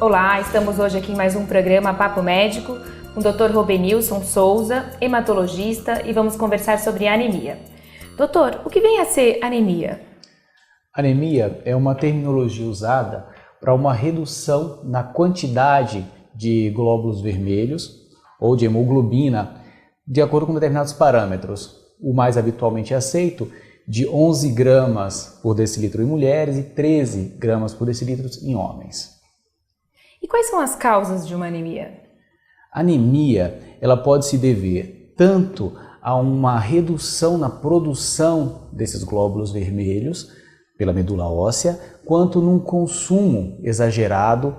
Olá, estamos hoje aqui em mais um programa Papo Médico com o Dr. Robenilson Souza, hematologista, e vamos conversar sobre anemia. Doutor, o que vem a ser anemia? Anemia é uma terminologia usada para uma redução na quantidade de glóbulos vermelhos ou de hemoglobina de acordo com determinados parâmetros. O mais habitualmente aceito, de 11 gramas por decilitro em mulheres e 13 gramas por decilitro em homens. E quais são as causas de uma anemia? A anemia ela pode se dever tanto a uma redução na produção desses glóbulos vermelhos pela medula óssea, quanto num consumo exagerado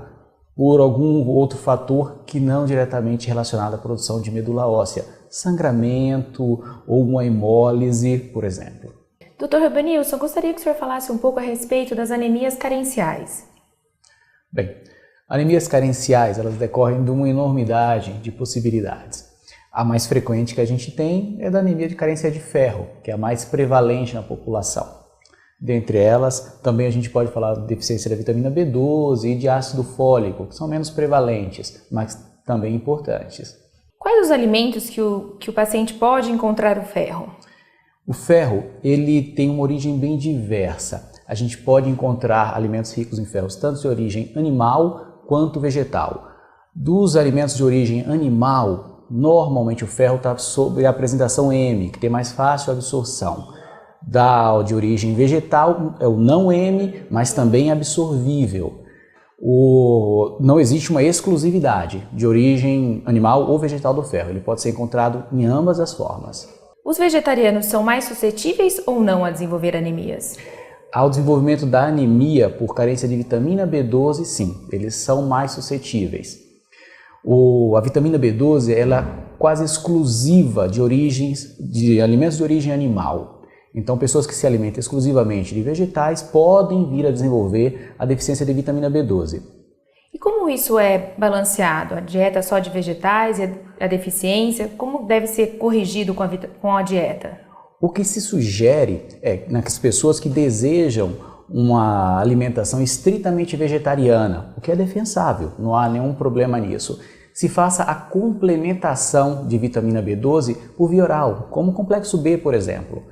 por algum outro fator que não diretamente relacionado à produção de medula óssea, sangramento ou uma hemólise, por exemplo. Dr. Robenilson, gostaria que o senhor falasse um pouco a respeito das anemias carenciais. Bem, anemias carenciais elas decorrem de uma enormidade de possibilidades. A mais frequente que a gente tem é da anemia de carência de ferro, que é a mais prevalente na população. Dentre elas, também a gente pode falar de deficiência da vitamina B12 e de ácido fólico, que são menos prevalentes, mas também importantes. Quais os alimentos que o paciente pode encontrar o ferro? O ferro ele tem uma origem bem diversa. A gente pode encontrar alimentos ricos em ferros tanto de origem animal quanto vegetal. Dos alimentos de origem animal, normalmente o ferro está sob a apresentação M, que tem mais fácil absorção. De origem vegetal é o não M, mas também absorvível. Não existe uma exclusividade de origem animal ou vegetal do ferro, ele pode ser encontrado em ambas as formas. Os vegetarianos são mais suscetíveis ou não a desenvolver anemias? Ao desenvolvimento da anemia por carência de vitamina B12, sim, eles são mais suscetíveis. A vitamina B12 ela é quase exclusiva de alimentos de origem animal. Então, pessoas que se alimentam exclusivamente de vegetais podem vir a desenvolver a deficiência de vitamina B12. E como isso é balanceado? A dieta só de vegetais e a deficiência? Como deve ser corrigido com a dieta? O que se sugere é nas pessoas que desejam uma alimentação estritamente vegetariana, o que é defensável, não há nenhum problema nisso. Se faça a complementação de vitamina B12 por via oral, como o complexo B, por exemplo.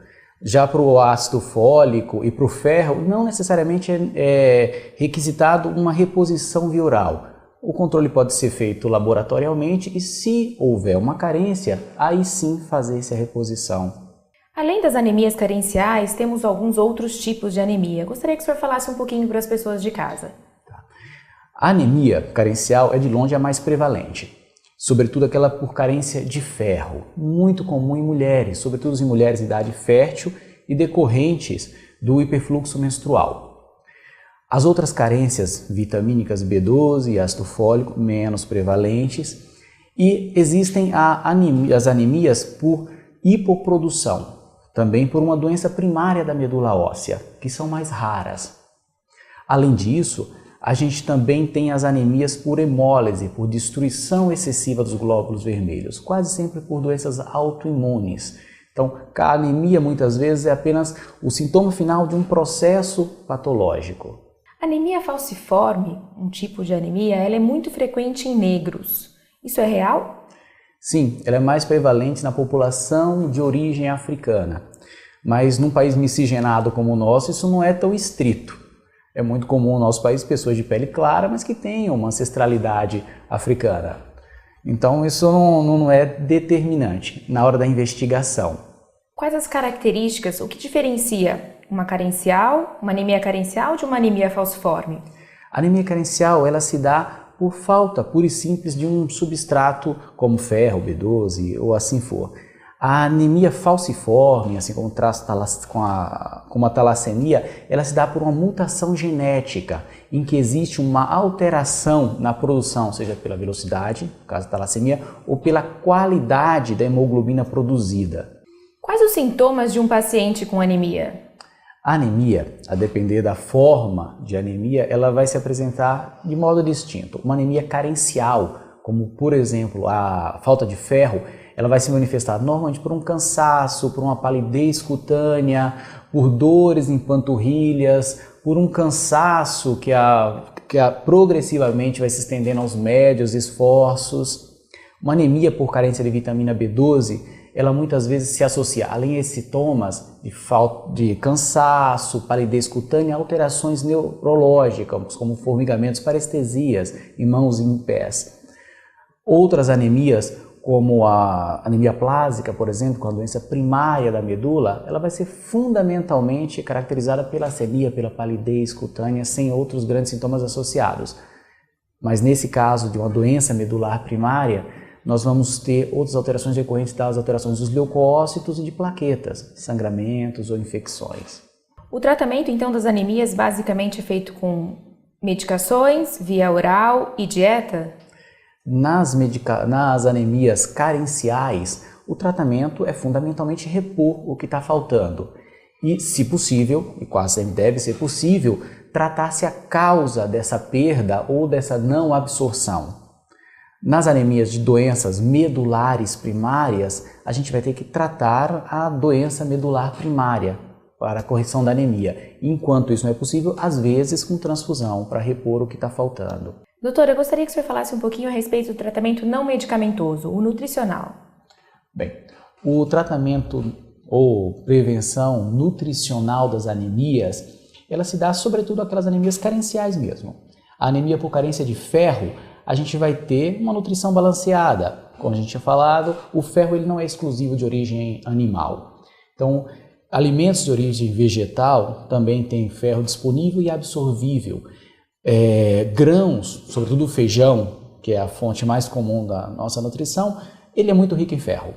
Já para o ácido fólico e para o ferro, não necessariamente é requisitado uma reposição via oral. O controle pode ser feito laboratorialmente e, se houver uma carência, aí sim fazer essa reposição. Além das anemias carenciais, temos alguns outros tipos de anemia. Gostaria que o senhor falasse um pouquinho para as pessoas de casa. A anemia carencial é de longe a mais prevalente, sobretudo aquela por carência de ferro, muito comum em mulheres, sobretudo em mulheres de idade fértil e decorrentes do hiperfluxo menstrual. As outras carências vitamínicas B12 e ácido fólico, menos prevalentes, e existem as anemias por hipoprodução, também por uma doença primária da medula óssea, que são mais raras. Além disso, a gente também tem as anemias por hemólise, por destruição excessiva dos glóbulos vermelhos, quase sempre por doenças autoimunes. Então, a anemia muitas vezes é apenas o sintoma final de um processo patológico. A anemia falciforme, um tipo de anemia, ela é muito frequente em negros. Isso é real? Sim, ela é mais prevalente na população de origem africana. Mas num país miscigenado como o nosso, isso não é tão estrito. É muito comum no nosso país pessoas de pele clara, mas que tenham uma ancestralidade africana. Então isso não é determinante na hora da investigação. Quais as características, o que diferencia uma anemia carencial de uma anemia falciforme? A anemia carencial ela se dá por falta pura e simples de um substrato como ferro, B12 ou assim for. A anemia falciforme, assim como como a talassemia, ela se dá por uma mutação genética, em que existe uma alteração na produção, seja pela velocidade, no caso da talassemia, ou pela qualidade da hemoglobina produzida. Quais os sintomas de um paciente com anemia? A anemia, a depender da forma de anemia, ela vai se apresentar de modo distinto. Uma anemia carencial, como por exemplo a falta de ferro, ela vai se manifestar normalmente por um cansaço, por uma palidez cutânea, por dores em panturrilhas, por um cansaço que progressivamente vai se estendendo aos médios esforços. Uma anemia por carência de vitamina B12, ela muitas vezes se associa, além a sintomas de cansaço, palidez cutânea, alterações neurológicas, como formigamentos, parestesias em mãos e em pés. Outras anemias, como a anemia plásica, por exemplo, com a doença primária da medula, ela vai ser fundamentalmente caracterizada pela astenia, pela palidez cutânea, sem outros grandes sintomas associados. Mas nesse caso de uma doença medular primária, nós vamos ter outras alterações decorrentes das alterações dos leucócitos e de plaquetas, sangramentos ou infecções. O tratamento, então, das anemias basicamente é feito com medicações, via oral e dieta? Nas anemias carenciais, o tratamento é fundamentalmente repor o que está faltando. E, se possível, e quase sempre deve ser possível, tratar-se a causa dessa perda ou dessa não absorção. Nas anemias de doenças medulares primárias, a gente vai ter que tratar a doença medular primária para a correção da anemia. Enquanto isso não é possível, às vezes com transfusão para repor o que está faltando. Doutora, eu gostaria que o senhor falasse um pouquinho a respeito do tratamento não medicamentoso, o nutricional. Bem, o tratamento ou prevenção nutricional das anemias, ela se dá sobretudo aquelas anemias carenciais mesmo. A anemia por carência de ferro, a gente vai ter uma nutrição balanceada. Como a gente tinha falado, o ferro ele não é exclusivo de origem animal. Então, alimentos de origem vegetal também têm ferro disponível e absorvível. Grãos, sobretudo o feijão, que é a fonte mais comum da nossa nutrição, ele é muito rico em ferro.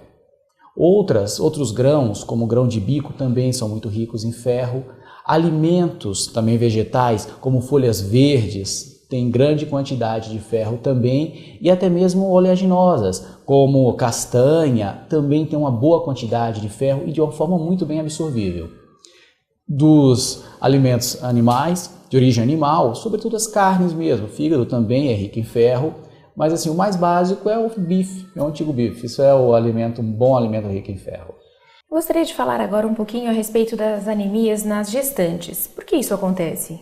Outros grãos, como o grão de bico, também são muito ricos em ferro. Alimentos também vegetais, como folhas verdes, têm grande quantidade de ferro também, e até mesmo oleaginosas, como castanha, também tem uma boa quantidade de ferro e de uma forma muito bem absorvível. Dos alimentos animais, de origem animal, sobretudo as carnes mesmo, o fígado também é rico em ferro, mas assim, o mais básico é o bife, é o antigo bife, isso é um bom alimento rico em ferro. Gostaria de falar agora um pouquinho a respeito das anemias nas gestantes. Por que isso acontece?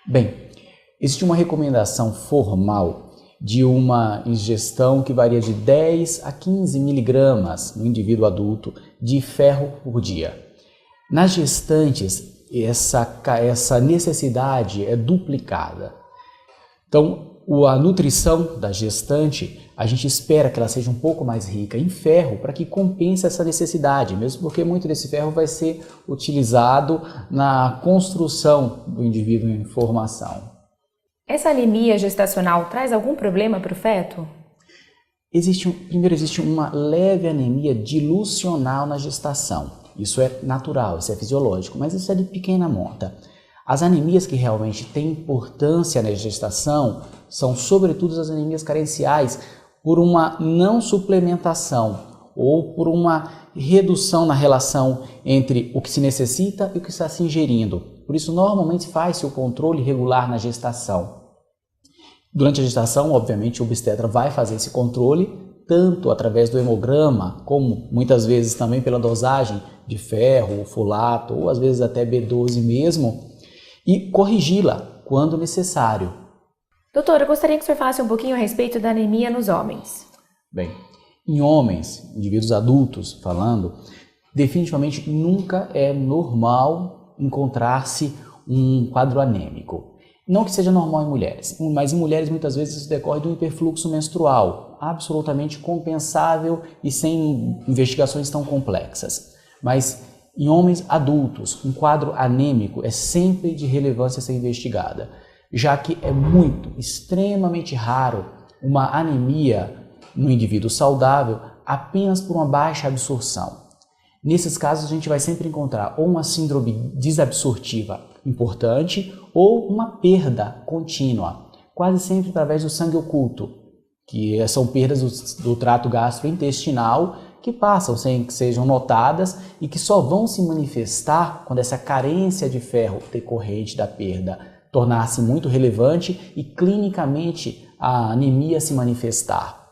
Bem, existe uma recomendação formal de uma ingestão que varia de 10 a 15 miligramas no indivíduo adulto de ferro por dia. Nas gestantes, essa necessidade é duplicada. Então, a nutrição da gestante, a gente espera que ela seja um pouco mais rica em ferro para que compense essa necessidade, mesmo porque muito desse ferro vai ser utilizado na construção do indivíduo em formação. Essa anemia gestacional traz algum problema para o feto? Primeiro existe uma leve anemia dilucional na gestação. Isso é natural, isso é fisiológico, mas isso é de pequena monta. As anemias que realmente têm importância na gestação são sobretudo as anemias carenciais por uma não suplementação ou por uma redução na relação entre o que se necessita e o que está se ingerindo. Por isso, normalmente faz-se o controle regular na gestação. Durante a gestação, obviamente, o obstetra vai fazer esse controle, tanto através do hemograma, como muitas vezes também pela dosagem de ferro, folato, ou às vezes até B12 mesmo, e corrigi-la quando necessário. Doutor, eu gostaria que o senhor falasse um pouquinho a respeito da anemia nos homens. Bem, em homens, indivíduos adultos falando, definitivamente nunca é normal encontrar-se um quadro anêmico. Não que seja normal em mulheres, mas em mulheres muitas vezes isso decorre do hiperfluxo menstrual, absolutamente compensável e sem investigações tão complexas. Mas em homens adultos, um quadro anêmico é sempre de relevância a ser investigada, já que é extremamente raro uma anemia no indivíduo saudável apenas por uma baixa absorção. Nesses casos a gente vai sempre encontrar ou uma síndrome desabsortiva importante ou uma perda contínua, quase sempre através do sangue oculto, que são perdas do trato gastrointestinal que passam sem que sejam notadas e que só vão se manifestar quando essa carência de ferro decorrente da perda tornar-se muito relevante e clinicamente a anemia se manifestar.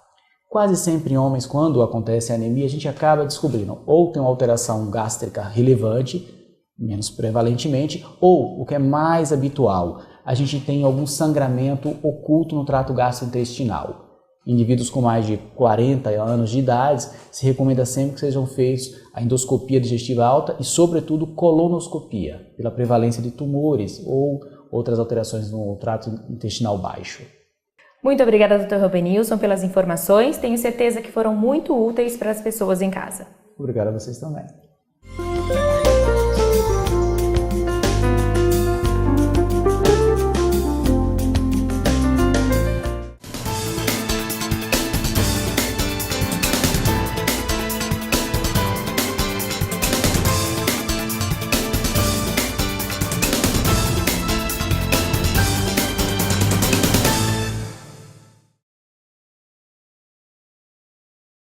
Quase sempre em homens, quando acontece a anemia, a gente acaba descobrindo ou tem uma alteração gástrica relevante, menos prevalentemente, ou, o que é mais habitual, a gente tem algum sangramento oculto no trato gastrointestinal. Indivíduos com mais de 40 anos de idade, se recomenda sempre que sejam feitos a endoscopia digestiva alta e, sobretudo, colonoscopia, pela prevalência de tumores ou outras alterações no trato intestinal baixo. Muito obrigada, Dr. Robenilson, pelas informações. Tenho certeza que foram muito úteis para as pessoas em casa. Obrigado a vocês também.